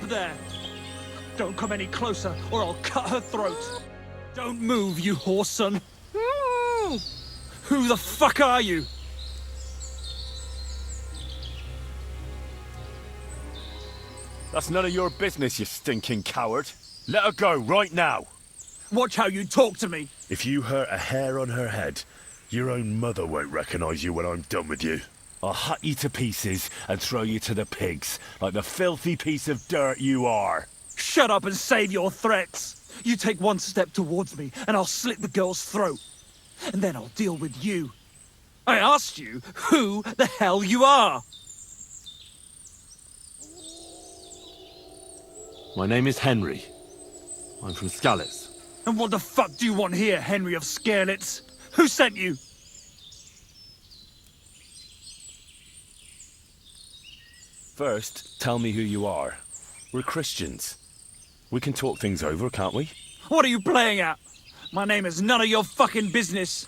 there! Don't come any closer, or I'll cut her throat! Don't move, you whoreson! Who the fuck are you? That's none of your business, you stinking coward. Let her go, right now! Watch how you talk to me! If you hurt a hair on her head, your own mother won't recognize you when I'm done with you. I'll hut you to pieces and throw you to the pigs, like the filthy piece of dirt you are. Shut up and save your threats! You take one step towards me, and I'll slit the girl's throat. And then I'll deal with you. I asked you who the hell you are! My name is Henry. I'm from Skalitz. And what the fuck do you want here, Henry of Skalitz? Who sent you? First, tell me who you are. We're Christians. We can talk things over, can't we? What are you playing at? My name is none of your fucking business.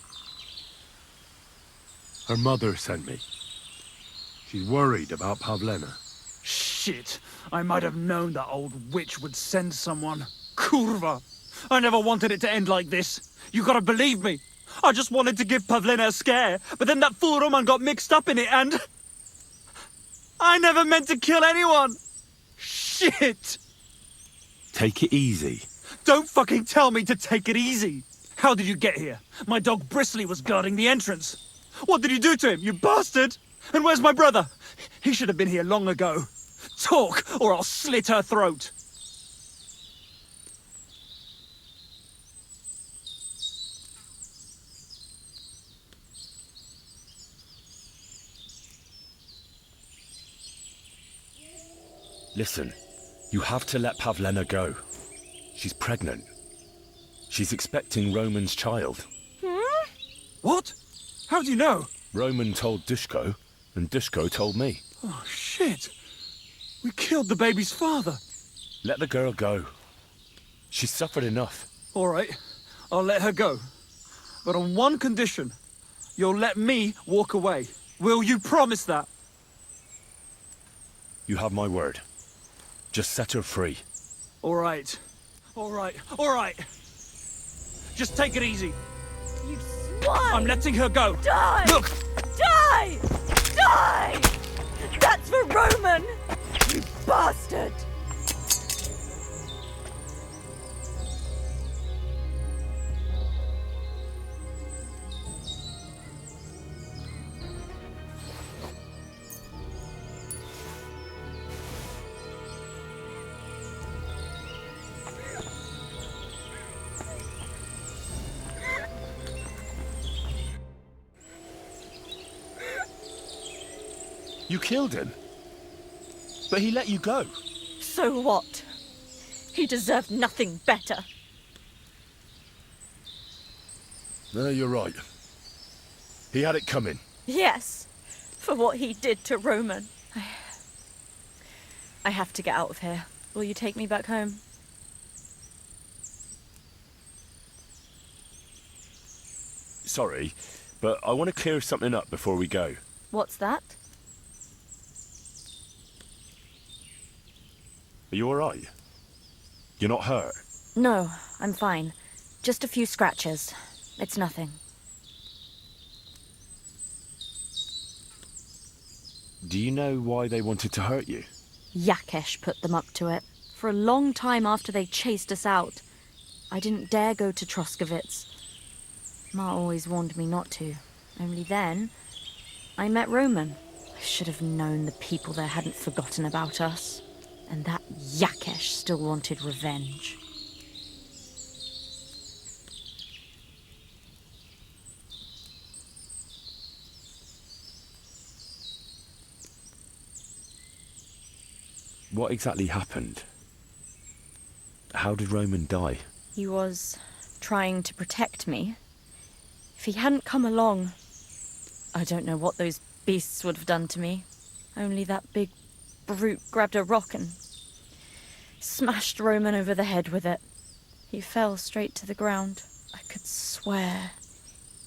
Her mother sent me. She's worried about Pavlena. Shit. I might have known that old witch would send someone. Kurva. I never wanted it to end like this. You gotta believe me. I just wanted to give Pavlena a scare, but then that fool Roman got mixed up in it and... I never meant to kill anyone! Shit! Take it easy. Don't fucking tell me to take it easy! How did you get here? My dog Bristly was guarding the entrance. What did you do to him, you bastard? And where's my brother? He should have been here long ago. Talk, or I'll slit her throat. Listen, you have to let Pavlena go. She's pregnant. She's expecting Roman's child. What? How do you know? Roman told Dushko, and Dushko told me. Oh, shit. We killed the baby's father. Let the girl go. She's suffered enough. All right, I'll let her go. But on one condition. You'll let me walk away. Will you promise that? You have my word. Just set her free. All right. All right. All right. Just take it easy. You swine! I'm letting her go. Die! Look! Die! Die! That's for Roman! You bastard! You killed him. But he let you go. So what? He deserved nothing better. No, you're right. He had it coming. Yes, for what he did to Roman. I have to get out of here. Will you take me back home? Sorry, but I want to clear something up before we go. What's that? Are you alright? You're not hurt? No, I'm fine. Just a few scratches. It's nothing. Do you know why they wanted to hurt you? Yakesh put them up to it. For a long time after they chased us out. I didn't dare go to Troskovitz. Ma always warned me not to. Only then, I met Roman. I should have known the people there hadn't forgotten about us. And that Yakesh still wanted revenge. What exactly happened? How did Roman die? He was trying to protect me. If he hadn't come along, I don't know what those beasts would have done to me. Only that big brute grabbed a rock and smashed Roman over the head with it. He fell straight to the ground. I could swear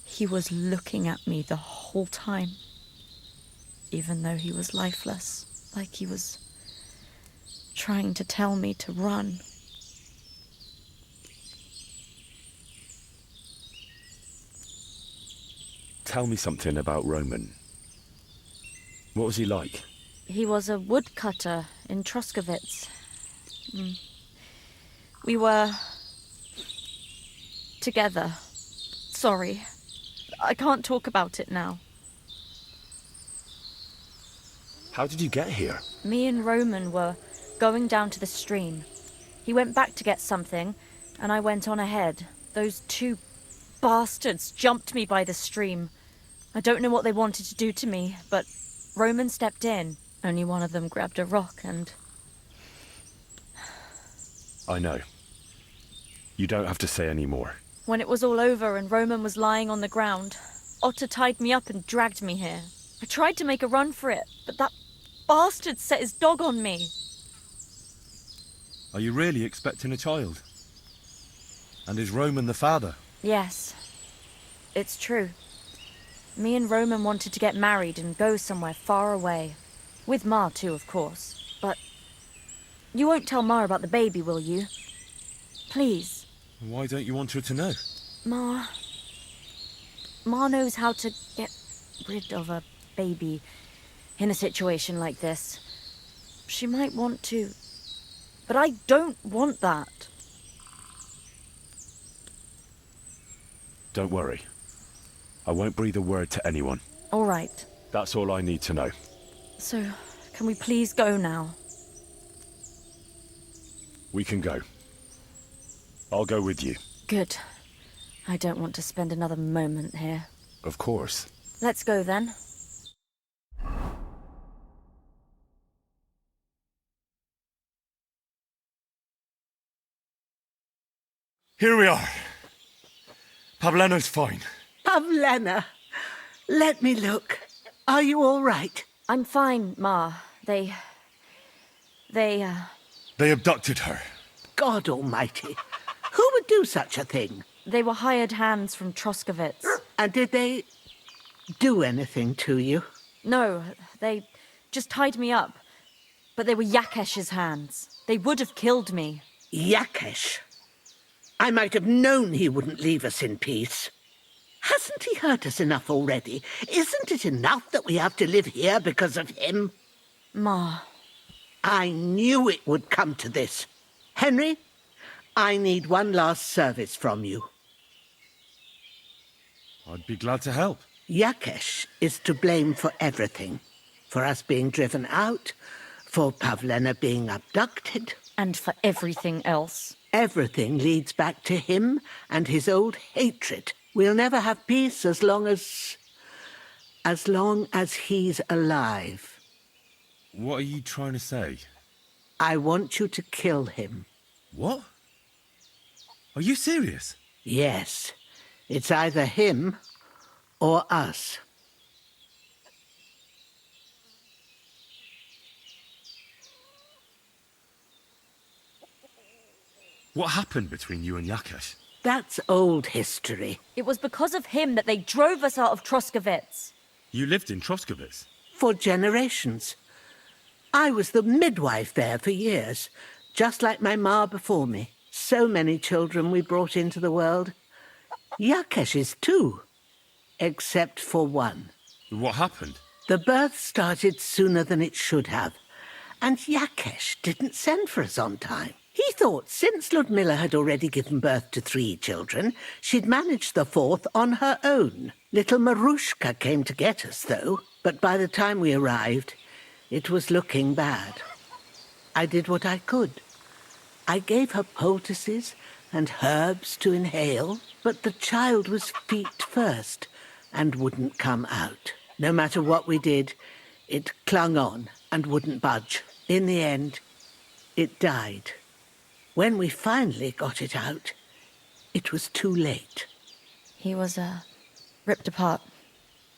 he was looking at me the whole time, even though he was lifeless, like he was trying to tell me to run. Tell me something about Roman. What was he like? He was a woodcutter in Troskovitz. We were together. Sorry. I can't talk about it now. How did you get here? Me and Roman were going down to the stream. He went back to get something, and I went on ahead. Those two bastards jumped me by the stream. I don't know what they wanted to do to me, but Roman stepped in. Only one of them grabbed a rock and... I know. You don't have to say any more. When it was all over and Roman was lying on the ground, Otter tied me up and dragged me here. I tried to make a run for it, but that bastard set his dog on me. Are you really expecting a child? And is Roman the father? Yes, it's true. Me and Roman wanted to get married and go somewhere far away. With Ma too, of course. But you won't tell Ma about the baby, will you? Please. Why don't you want her to know? Ma knows how to get rid of a baby in a situation like this. She might want to, but I don't want that. Don't worry. I won't breathe a word to anyone. All right. That's all I need to know. So, can we please go now? We can go. I'll go with you. Good. I don't want to spend another moment here. Of course. Let's go then. Here we are. Pavleno's fine. Pavlena, let me look. Are you all right? I'm fine, Ma. They They abducted her. God almighty. Who would do such a thing? they were hired hands from Troskovitz. And did they do anything to you? No, they just tied me up. But they were Yakesh's hands. They would have killed me. Yakesh. I might have known he wouldn't leave us in peace. Hasn't he hurt us enough already? Isn't it enough that we have to live here because of him? Ma. I knew it would come to this. Henry, I need one last service from you. I'd be glad to help. Yakesh is to blame for everything. For us being driven out, for Pavlena being abducted. And for everything else. Everything leads back to him and his old hatred. We'll never have peace as long as he's alive. What are you trying to say? I want you to kill him. What? Are you serious? Yes. It's either him or us. What happened between you and Yakesh? That's old history. It was because of him that they drove us out of Troskovitz. You lived in Troskovitz? For generations. I was the midwife there for years, just like my ma before me. So many children we brought into the world. Yakesh's too, except for one. What happened? The birth started sooner than it should have, and Yakesh didn't send for us on time. He thought since Ludmilla had already given birth to 3 children, she'd manage the 4th on her own. Little Marushka came to get us, though, but by the time we arrived, it was looking bad. I did what I could. I gave her poultices and herbs to inhale, but the child was feet first and wouldn't come out. No matter what we did, it clung on and wouldn't budge. In the end, it died. When we finally got it out, it was too late. He was, ripped apart.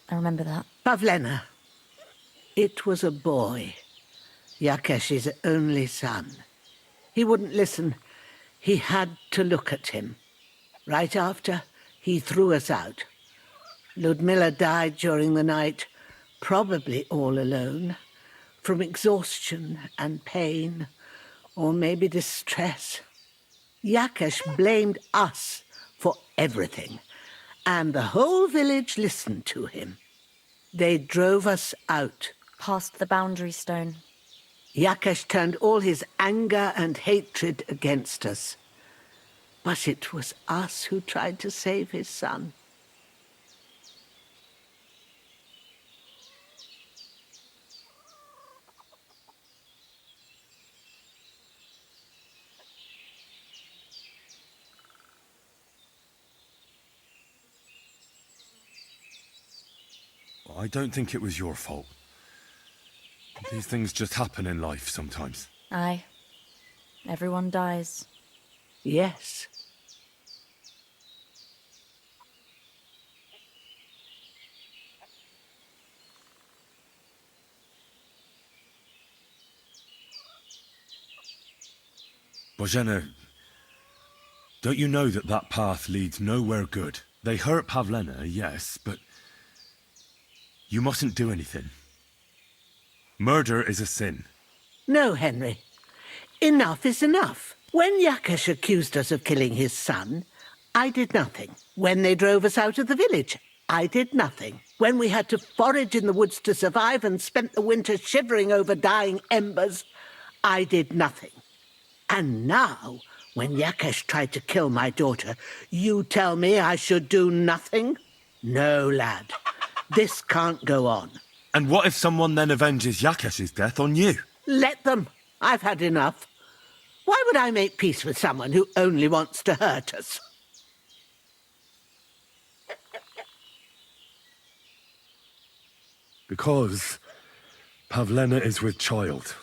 I remember that. Pavlena. It was a boy. Yakesh's only son. He wouldn't listen. He had to look at him. Right after, he threw us out. Ludmilla died during the night, probably all alone, from exhaustion and pain, Or maybe distress. Yakesh blamed us for everything, and the whole village listened to him. They drove us out. Past the boundary stone. Yakesh turned all his anger and hatred against us. But it was us who tried to save his son. I don't think it was your fault. These things just happen in life sometimes. Aye. Everyone dies. Yes. Bozhena, don't you know that that path leads nowhere good? They hurt Pavlena, yes, but you mustn't do anything. Murder is a sin. No, Henry. Enough is enough. When Yakesh accused us of killing his son, I did nothing. When they drove us out of the village, I did nothing. When we had to forage in the woods to survive and spent the winter shivering over dying embers, I did nothing. And now, when Yakesh tried to kill my daughter, you tell me I should do nothing? No, lad. This can't go on. And what if someone then avenges Yakesh's death on you? Let them. I've had enough. Why would I make peace with someone who only wants to hurt us? Because Pavlena is with child.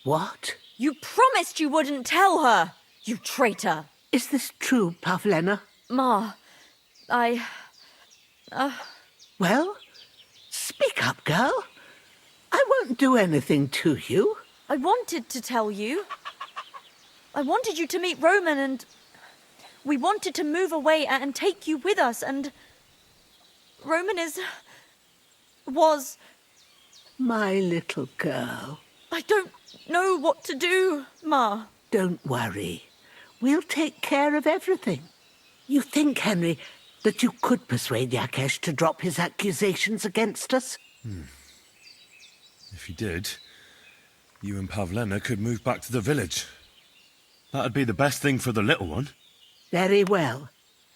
What? You promised you wouldn't tell her, you traitor. Is this true, Pavlena? Ma, Well, speak up, girl. I won't do anything to you. I wanted to tell you. I wanted you to meet Roman and we wanted to move away and take you with us and Roman was... My little girl. I don't know what to do, Ma. Don't worry. We'll take care of everything. You think, Henry, that you could persuade Yakesh to drop his accusations against us? If you did, you and Pavlena could move back to the village. That'd be the best thing for the little one. Very well.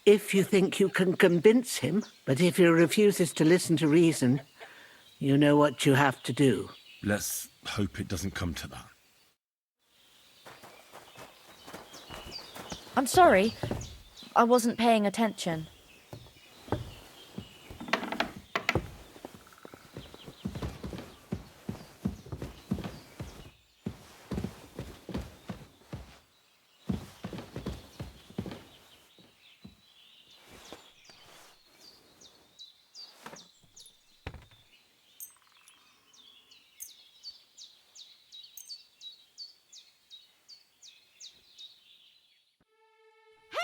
If you think you can convince him, but if he refuses to listen to reason, you know what you have to do. Let's hope it doesn't come to that. I'm sorry. I wasn't paying attention.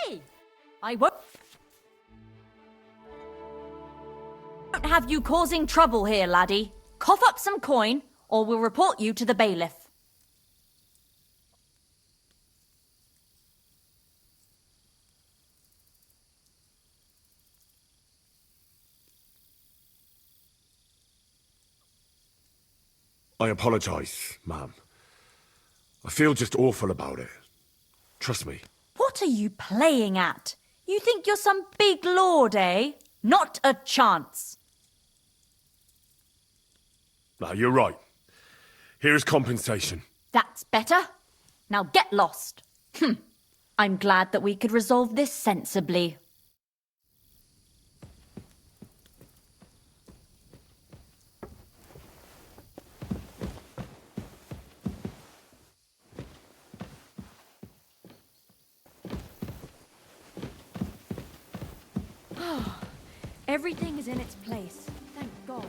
Hey! I won't have you causing trouble here, laddie. Cough up some coin, or we'll report you to the bailiff. I apologise, ma'am. I feel just awful about it. Trust me. What are you playing at? You think you're some big lord, eh? Not a chance. No, you're right. Here's compensation. That's better. Now get lost. I'm glad that we could resolve this sensibly. Everything is in its place. Thank God.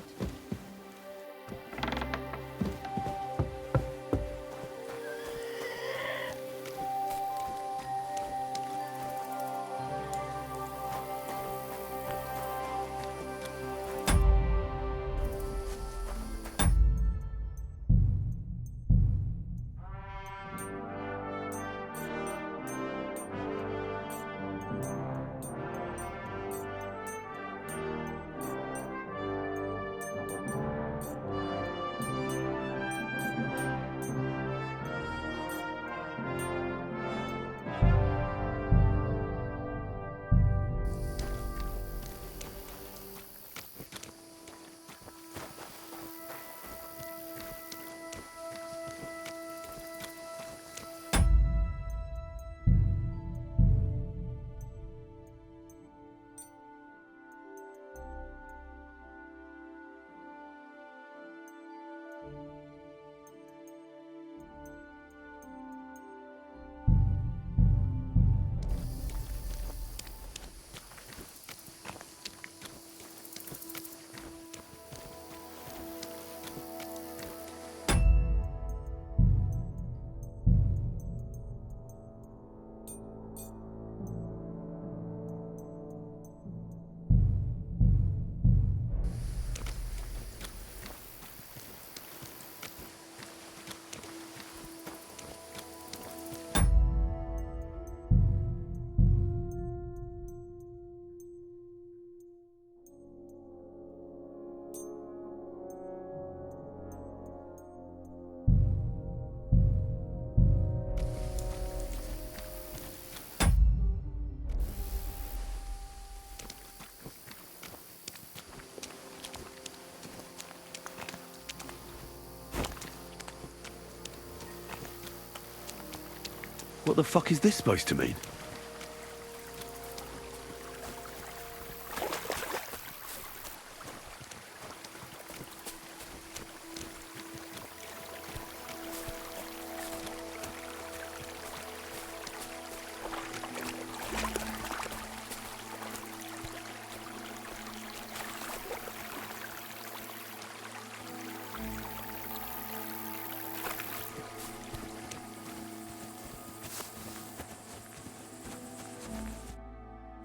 What the fuck is this supposed to mean?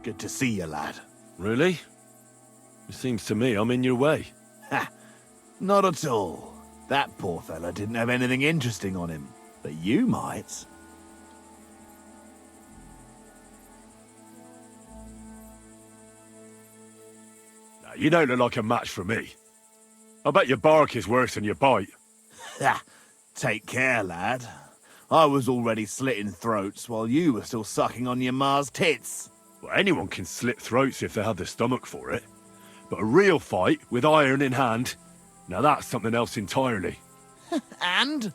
Good to see you, lad. Really? It seems to me I'm in your way. Ha! Not at all. That poor fella didn't have anything interesting on him. But you might. Now, you don't look like a match for me. I bet your bark is worse than your bite. Ha! Take care, lad. I was already slitting throats while you were still sucking on your ma's tits. Well, anyone can slit throats if they have the stomach for it. But a real fight, with iron in hand, now that's something else entirely. And?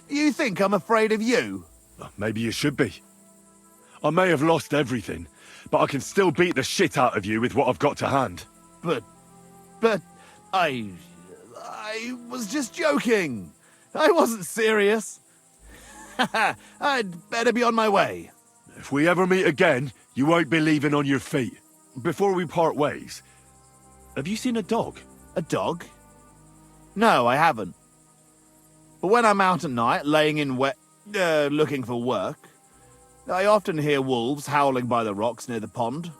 You think I'm afraid of you? Well, maybe you should be. I may have lost everything, but I can still beat the shit out of you with what I've got to hand. But I was just joking. I wasn't serious. I'd better be on my way. If we ever meet again, you won't be leaving on your feet. Before we part ways, have you seen a dog? A dog? No, I haven't. But when I'm out at night, laying in looking for work, I often hear wolves howling by the rocks near the pond.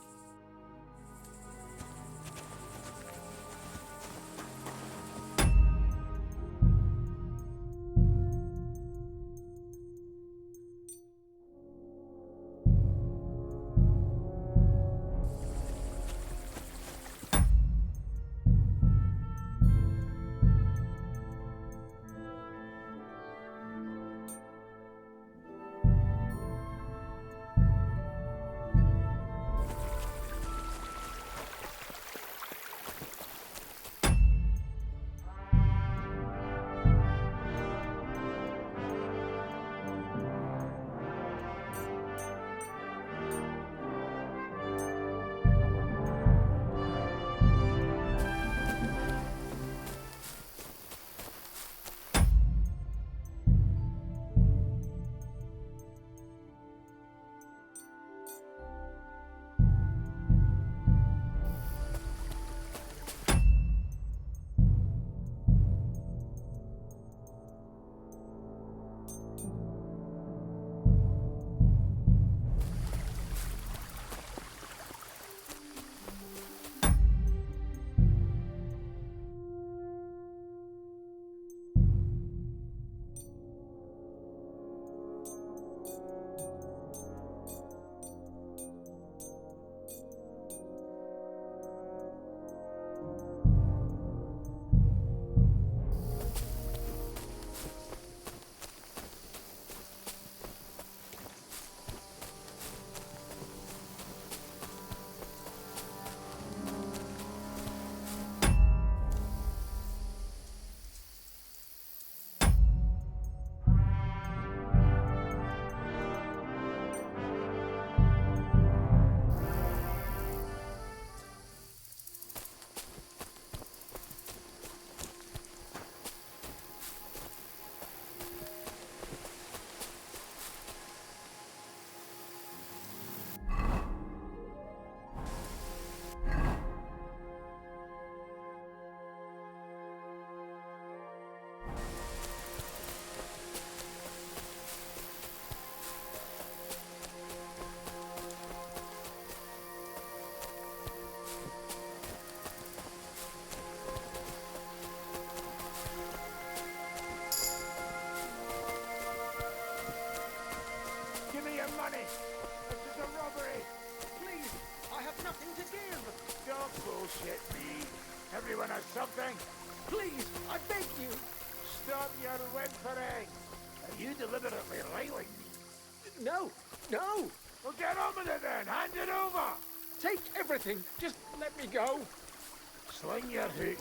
bullshit, me. Everyone has something. Please, I beg you. Stop your whimpering. Are you deliberately riling me? No, no. Well, get on with it then. Hand it over. Take everything. Just let me go. Sling your hook.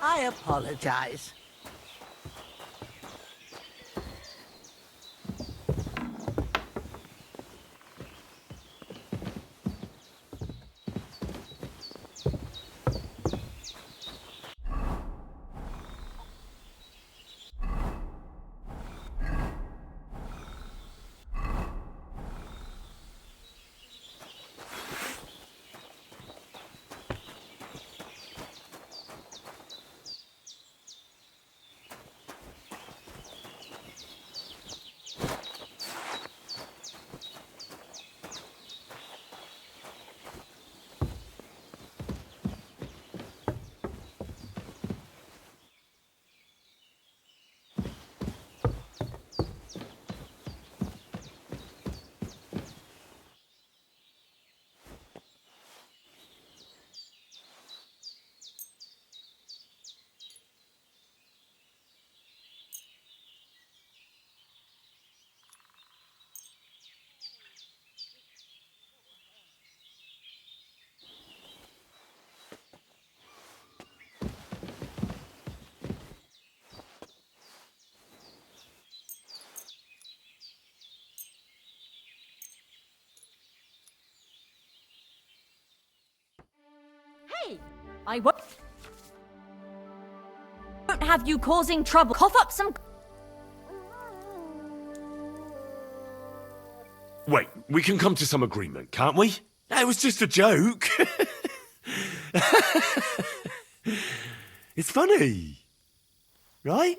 I apologize. Hey, I won't have you causing trouble. Cough up some. Wait, we can come to some agreement, can't we? It was just a joke. It's funny, right?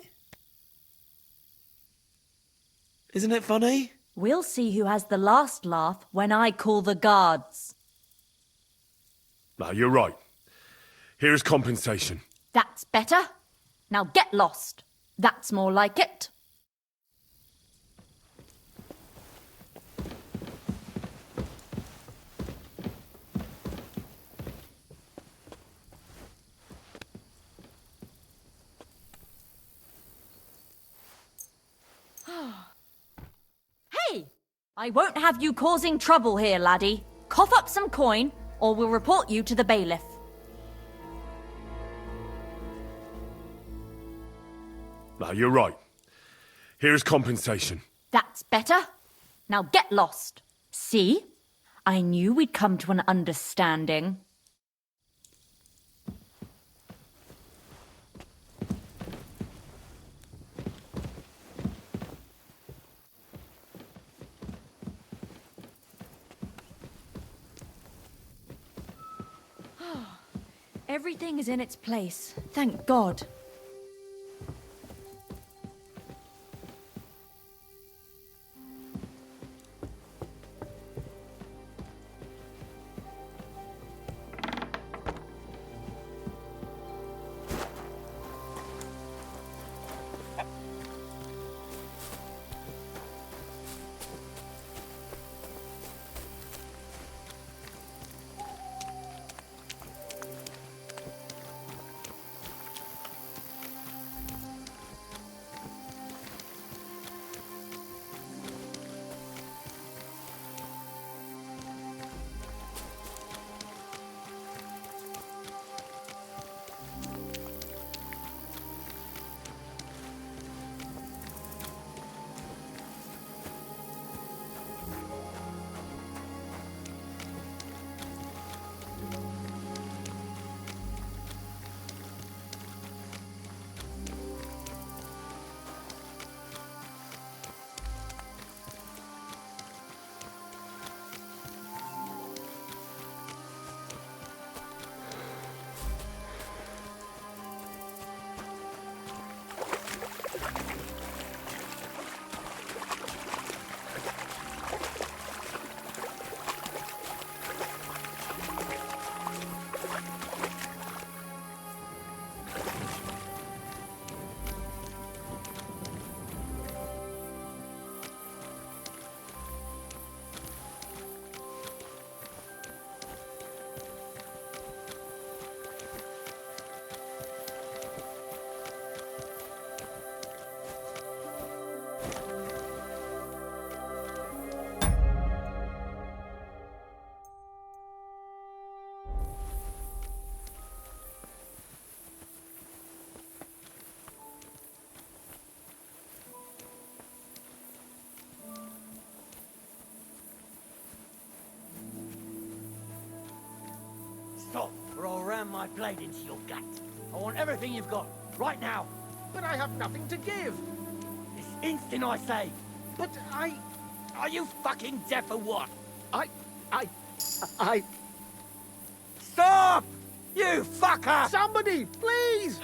Isn't it funny? We'll see who has the last laugh when I call the guards. No, you're right. Here's compensation. That's better. Now get lost. That's more like it. Hey! I won't have you causing trouble here, laddie. Cough up some coin, or we'll report you to the bailiff. No, you're right. Here's compensation. That's better. Now get lost. See? I knew we'd come to an understanding. Everything is in its place. Thank God. ram my blade into your gut. I want everything you've got, right now. But I have nothing to give. This instant, I say. But Are you fucking deaf or what? I... Stop! You fucker! Somebody, please!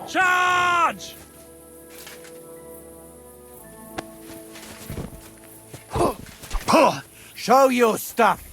Charge! Show your stuff!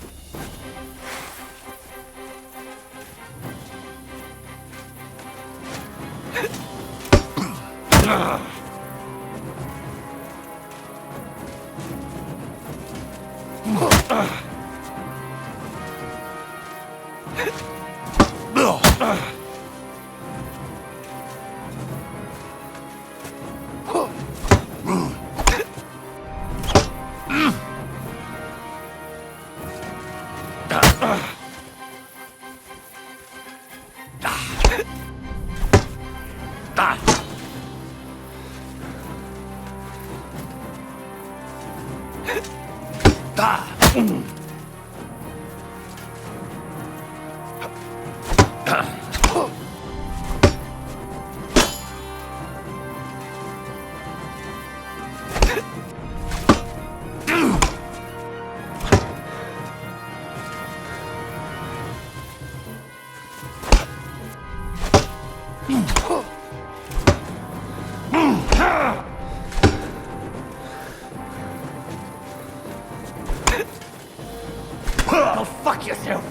Go fuck yourself!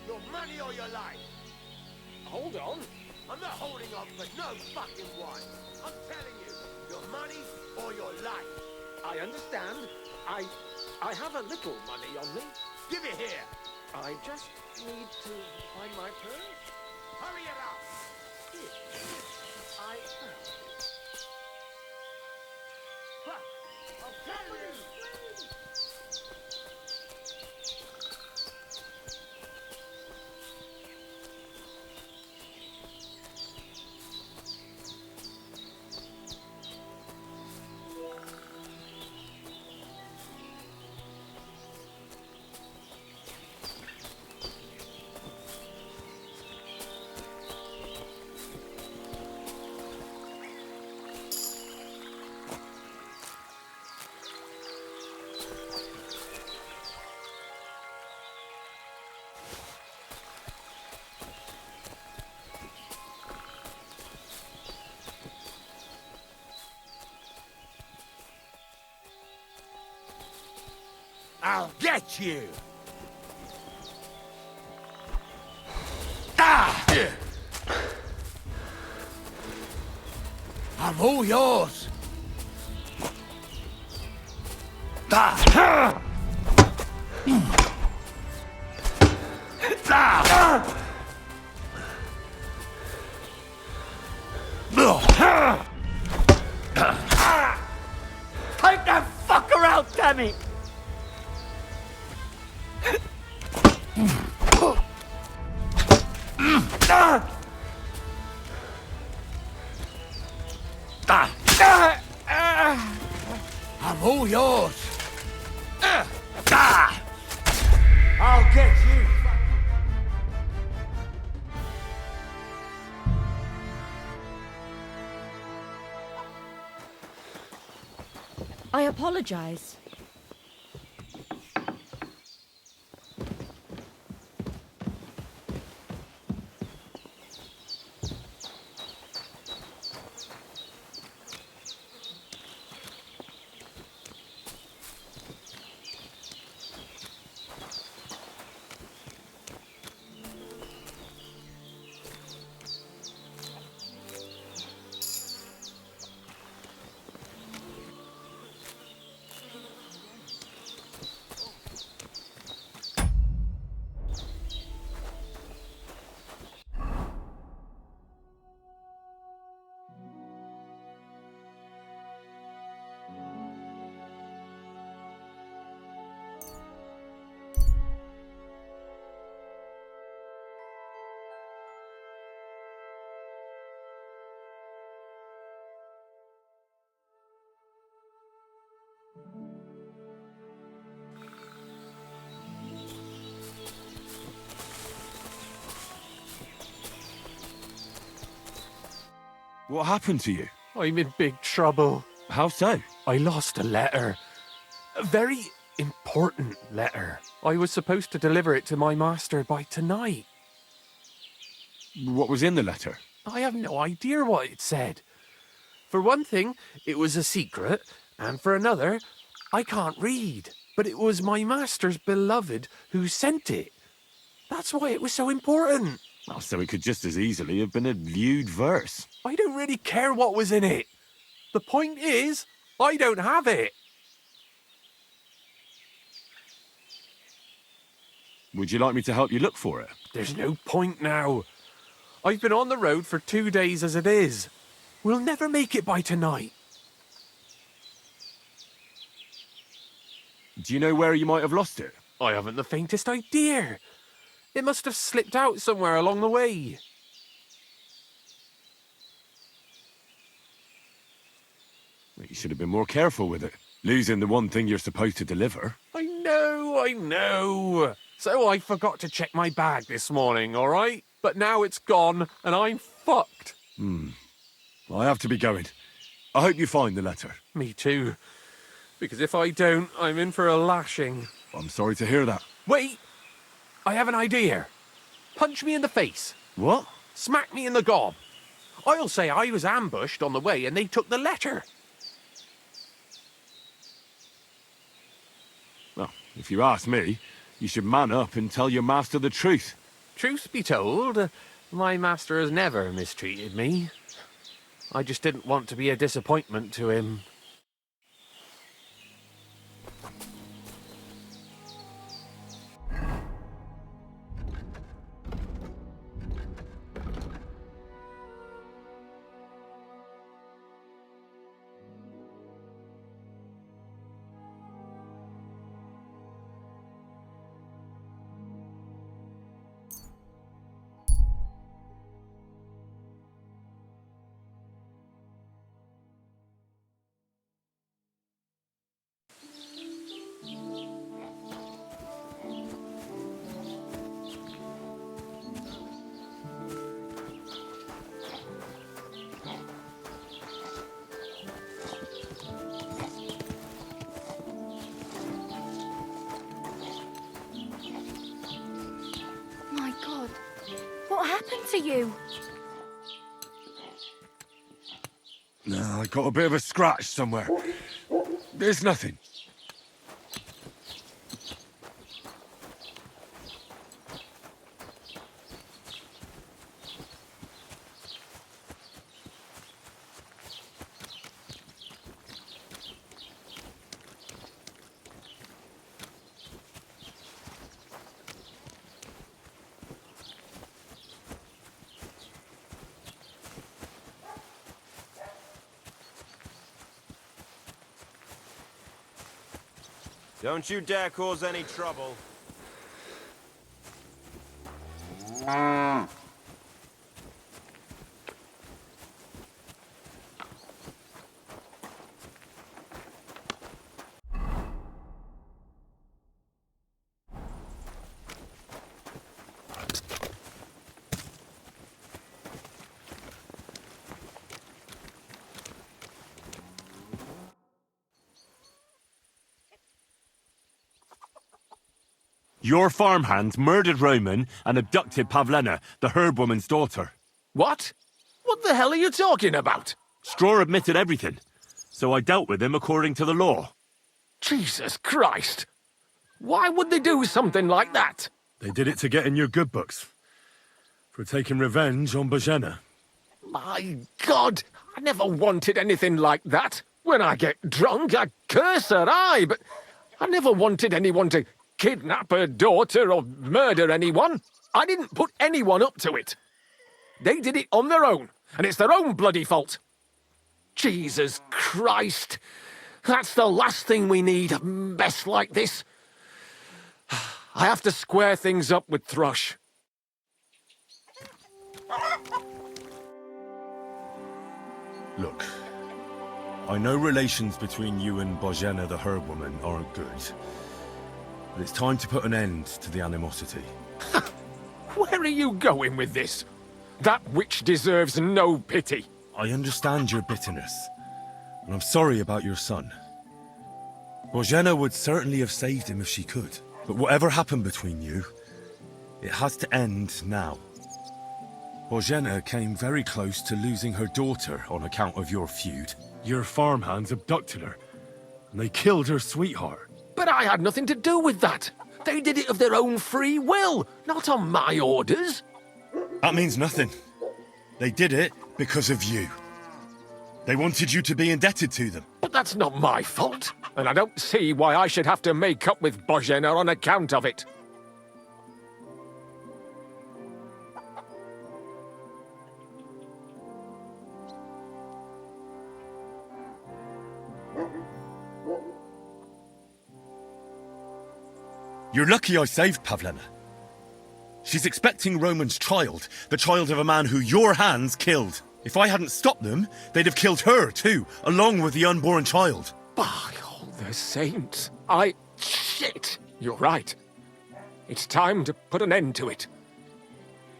Your money or your life? Hold on. I'm not holding on for no fucking one. I'm telling you, your money or your life. I understand. I have a little money on me. Give it here. I just need to find my purse. Hurry it up. Here. I found it. Fuck. I'll tell you. I'll get you! I'm all yours! Take that fucker out, damn it! I'm all yours! I'll get you! I apologize. What happened to you? I'm in big trouble. How so? I lost a letter. A very important letter. I was supposed to deliver it to my master by tonight. What was in the letter? I have no idea what it said. For one thing, it was a secret, and for another, I can't read. But it was my master's beloved who sent it. That's why it was so important. Oh, so it could just as easily have been a lewd verse. I don't really care what was in it. The point is, I don't have it. Would you like me to help you look for it? There's no point now. I've been on the road for 2 days as it is. We'll never make it by tonight. Do you know where you might have lost it? I haven't the faintest idea. It must have slipped out somewhere along the way. You should have been more careful with it. Losing the one thing you're supposed to deliver. I know. So I forgot to check my bag this morning, all right? But now it's gone, and I'm fucked. I have to be going. I hope you find the letter. Me too. Because if I don't, I'm in for a lashing. I'm sorry to hear that. Wait! I have an idea. Punch me in the face. What? Smack me in the gob. I'll say I was ambushed on the way and they took the letter. Well, if you ask me, you should man up and tell your master the truth. Truth be told, my master has never mistreated me. I just didn't want to be a disappointment to him. My God, what happened to you? No, I got a bit of a scratch somewhere. There's nothing. Don't you dare cause any trouble. Your farmhands murdered Roman and abducted Pavlena, the herb woman's daughter. What? What the hell are you talking about? Straw admitted everything, so I dealt with him according to the law. Jesus Christ! Why would they do something like that? They did it to get in your good books. For taking revenge on Bozhena. My God! I never wanted anything like that. When I get drunk, I curse her, aye, but I never wanted anyone to kidnap her daughter or murder anyone. I didn't put anyone up to it. They did it on their own, and it's their own bloody fault. Jesus Christ! That's the last thing we need, a mess like this. I have to square things up with Thrush. Look, I know relations between you and Bozhena the herb woman aren't good. But it's time to put an end to the animosity. Where are you going with this? That witch deserves no pity. I understand your bitterness, and I'm sorry about your son. Bozhena would certainly have saved him if she could. But whatever happened between you, it has to end now. Bozhena came very close to losing her daughter on account of your feud. Your farmhands abducted her, and they killed her sweetheart. But I had nothing to do with that. They did it of their own free will, not on my orders. That means nothing. They did it because of you. They wanted you to be indebted to them. But that's not my fault, and I don't see why I should have to make up with Bozhena on account of it. You're lucky I saved Pavlena. She's expecting Roman's child, the child of a man who your hands killed. If I hadn't stopped them, they'd have killed her too, along with the unborn child. By all the saints, Shit! You're right. It's time to put an end to it.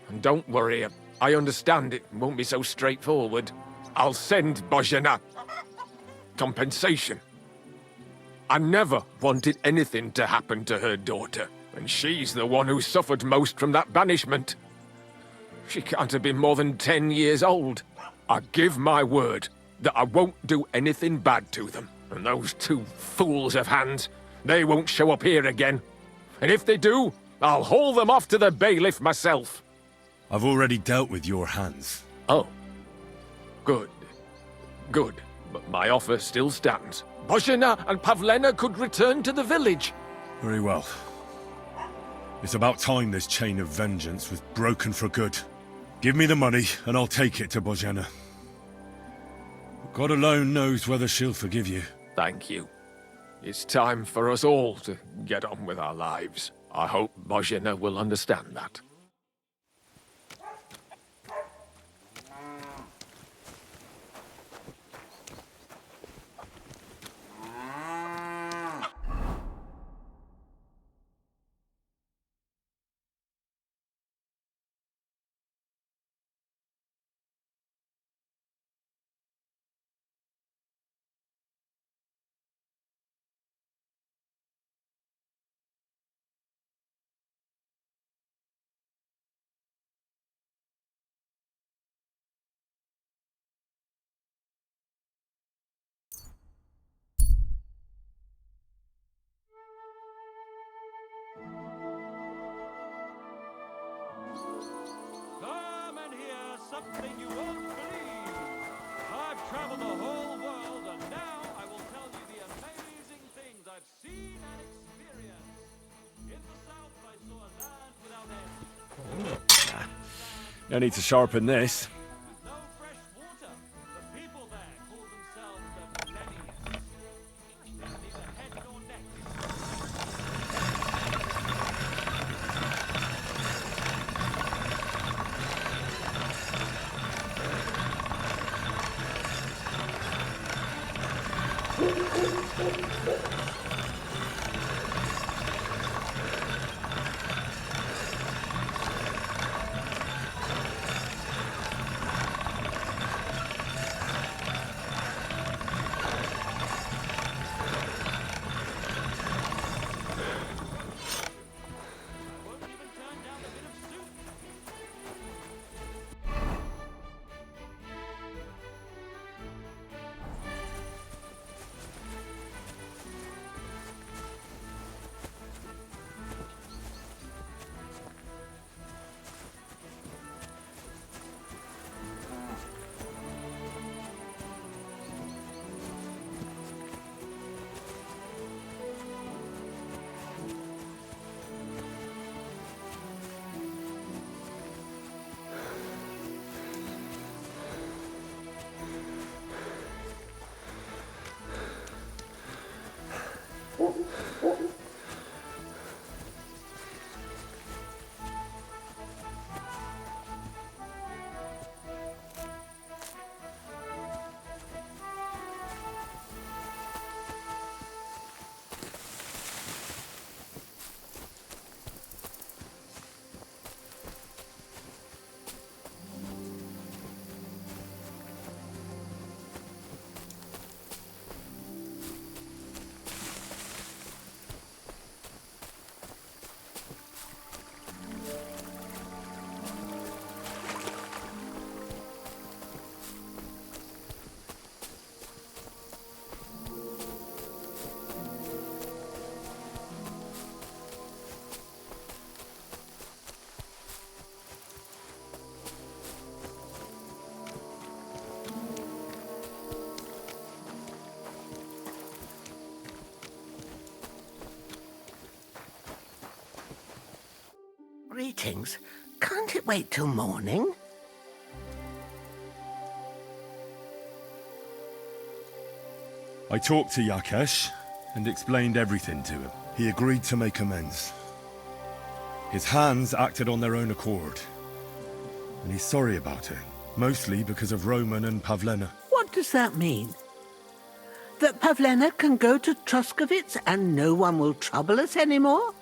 And don't worry, I understand it won't be so straightforward. I'll send Bozhena compensation. I never wanted anything to happen to her daughter, and she's the one who suffered most from that banishment. She can't have been more than 10 years old. I give my word that I won't do anything bad to them. And those two fools of hands, they won't show up here again. And if they do, I'll haul them off to the bailiff myself. I've already dealt with your hands. Oh. Good. Good. But my offer still stands. Bozhena and Pavlena could return to the village. Very well. It's about time this chain of vengeance was broken for good. Give me the money, and I'll take it to Bozhena. God alone knows whether she'll forgive you. Thank you. It's time for us all to get on with our lives. I hope Bozhena will understand that. Come and hear something you won't believe. I've traveled the whole world, and now I will tell you the amazing things I've seen and experienced. In the south, I saw a land without end. No need to sharpen this. With no fresh water. The people there call themselves the Lennians. They have neither head nor neck. Greetings. Can't it wait till morning? I talked to Yakesh and explained everything to him. He agreed to make amends. His hands acted on their own accord. And he's sorry about it, mostly because of Roman and Pavlena. What does that mean? That Pavlena can go to Truskovitz and no one will trouble us anymore?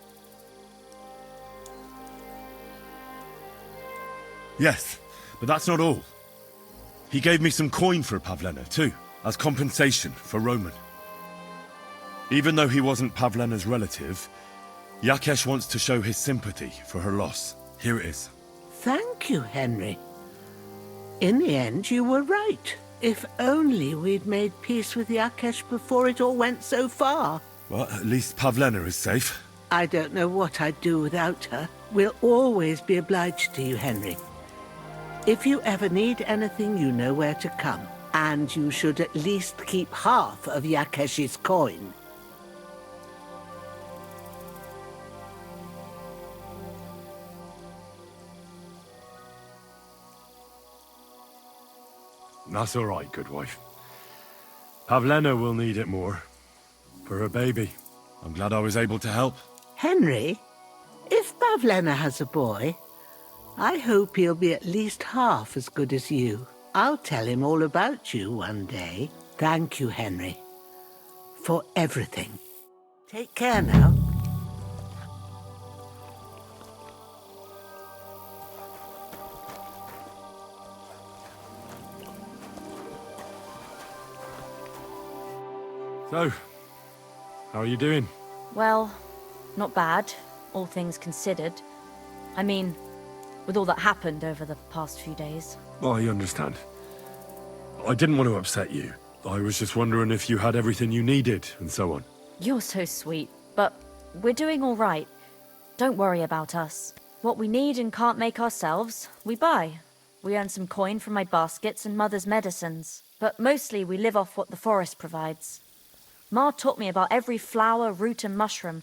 Yes, but that's not all. He gave me some coin for Pavlena, too, as compensation for Roman. Even though he wasn't Pavlena's relative, Yakesh wants to show his sympathy for her loss. Here it is. Thank you, Henry. In the end, you were right. If only we'd made peace with Yakesh before it all went so far. Well, at least Pavlena is safe. I don't know what I'd do without her. We'll always be obliged to you, Henry. If you ever need anything, you know where to come. And you should at least keep half of Yakesh's coin. That's all right, good wife. Pavlena will need it more. For her baby. I'm glad I was able to help. Henry, if Pavlena has a boy, I hope he'll be at least half as good as you. I'll tell him all about you one day. Thank you, Henry, for everything. Take care now. So, how are you doing? Well, not bad, all things considered. I mean, with all that happened over the past few days. I understand. I didn't want to upset you. I was just wondering if you had everything you needed, and so on. You're so sweet, but we're doing all right. Don't worry about us. What we need and can't make ourselves, we buy. We earn some coin from my baskets and Mother's medicines, but mostly we live off what the forest provides. Ma taught me about every flower, root and mushroom,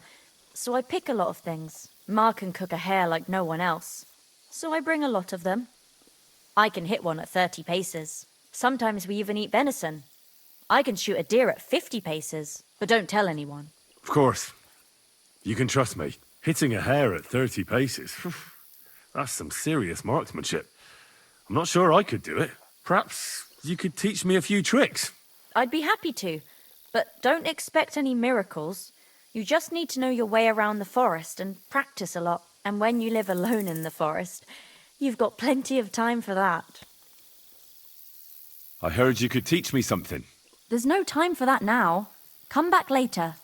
so I pick a lot of things. Ma can cook a hare like no one else, so I bring a lot of them. I can hit one at 30 paces. Sometimes we even eat venison. I can shoot a deer at 50 paces, but don't tell anyone. Of course. You can trust me. Hitting a hare at 30 paces, that's some serious marksmanship. I'm not sure I could do it. Perhaps you could teach me a few tricks. I'd be happy to, but don't expect any miracles. You just need to know your way around the forest and practice a lot. And when you live alone in the forest, you've got plenty of time for that. I heard you could teach me something. There's no time for that now. Come back later.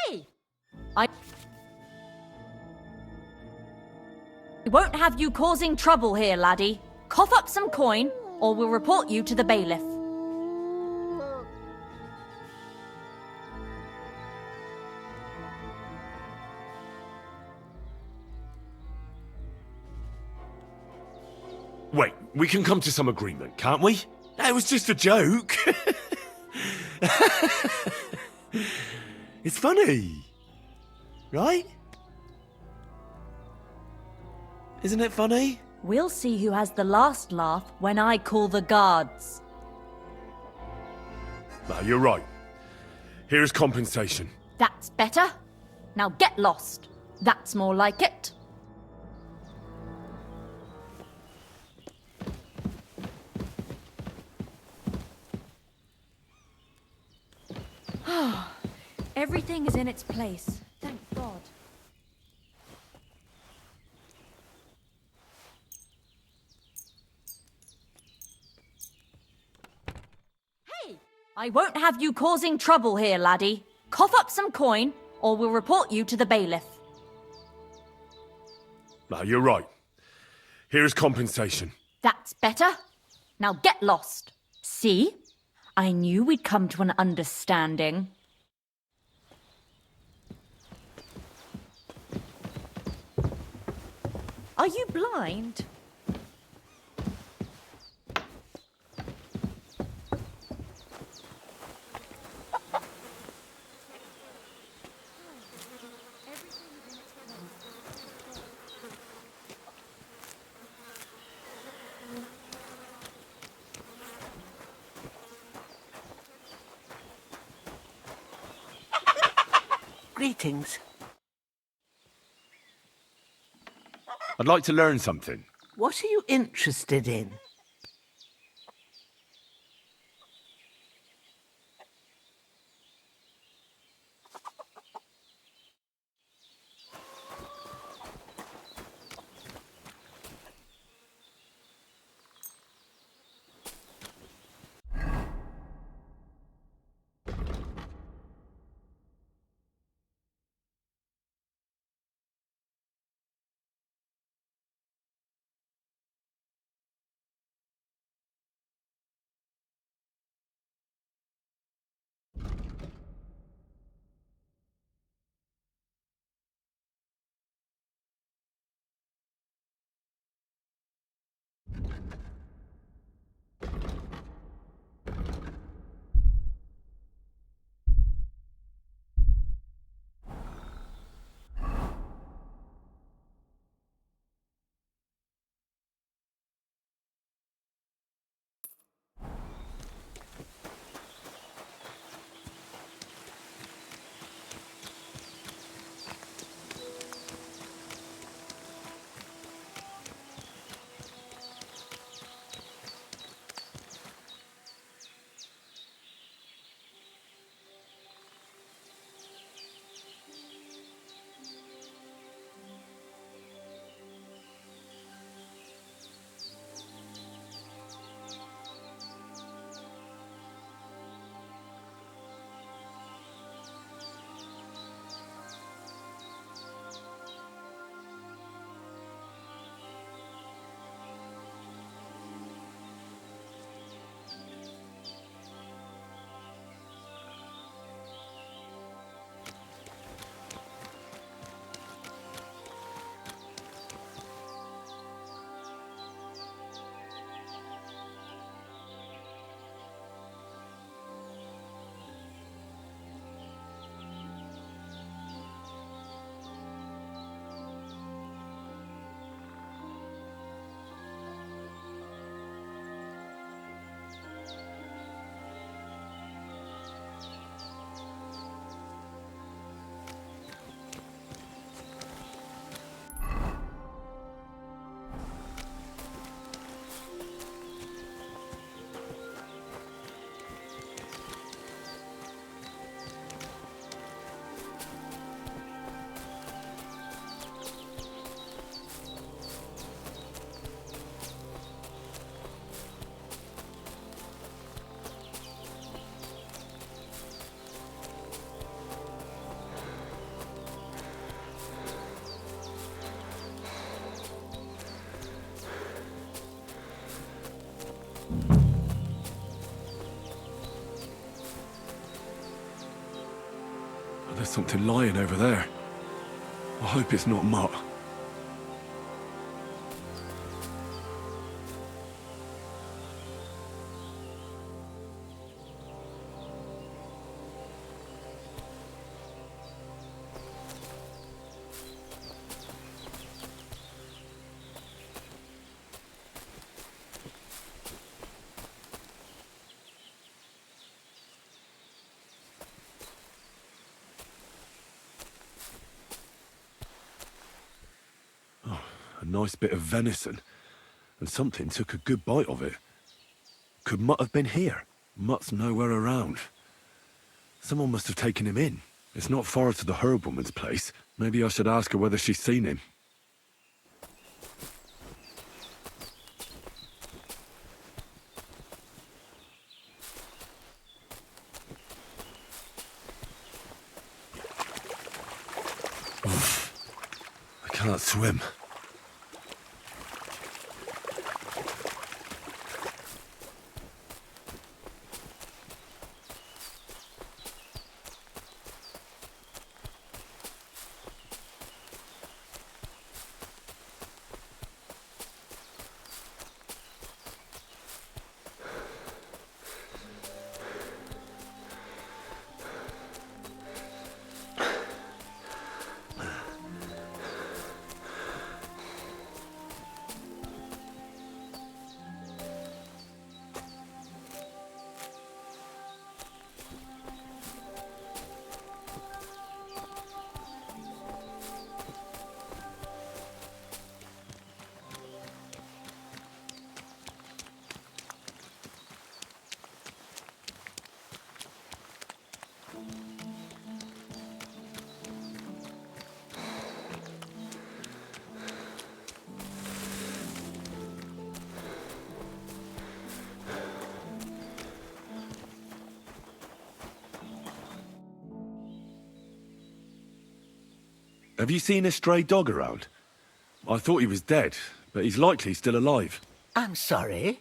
Hey! I won't have you causing trouble here, laddie. Cough up some coin, or we'll report you to the bailiff. Wait, we can come to some agreement, can't we? That was just a joke. It's funny, right? Isn't it funny? We'll see who has the last laugh when I call the guards. No, you're right. Here's compensation. That's better. Now get lost. That's more like it. Everything is in its place. Thank God. Hey! I won't have you causing trouble here, laddie. Cough up some coin, or we'll report you to the bailiff. No, you're right. Here's compensation. That's better. Now get lost. See? I knew we'd come to an understanding. Are you blind? Greetings. I'd like to learn something. What are you interested in? There's something lying over there. I hope it's not Mutt. A nice bit of venison, and something took a good bite of it. Could Mutt have been here? Mutt's nowhere around. Someone must have taken him in. It's not far to the herb woman's place. Maybe I should ask her whether she's seen him. I can't swim. Have you seen a stray dog around? I thought he was dead, but he's likely still alive. I'm sorry.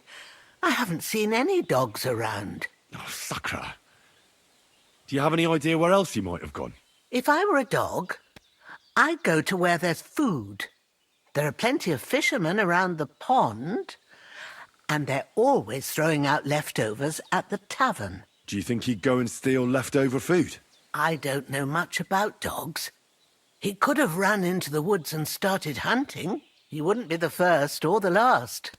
I haven't seen any dogs around. Oh, Sakra. Do you have any idea where else he might have gone? If I were a dog, I'd go to where there's food. There are plenty of fishermen around the pond, and they're always throwing out leftovers at the tavern. Do you think he'd go and steal leftover food? I don't know much about dogs. He could have run into the woods and started hunting. He wouldn't be the first or the last.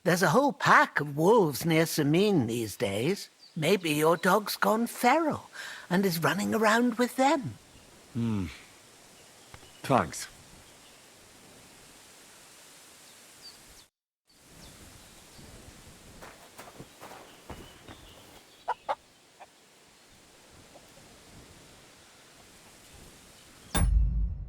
There's a whole pack of wolves near Samin these days. Maybe your dog's gone feral and is running around with them. Thanks.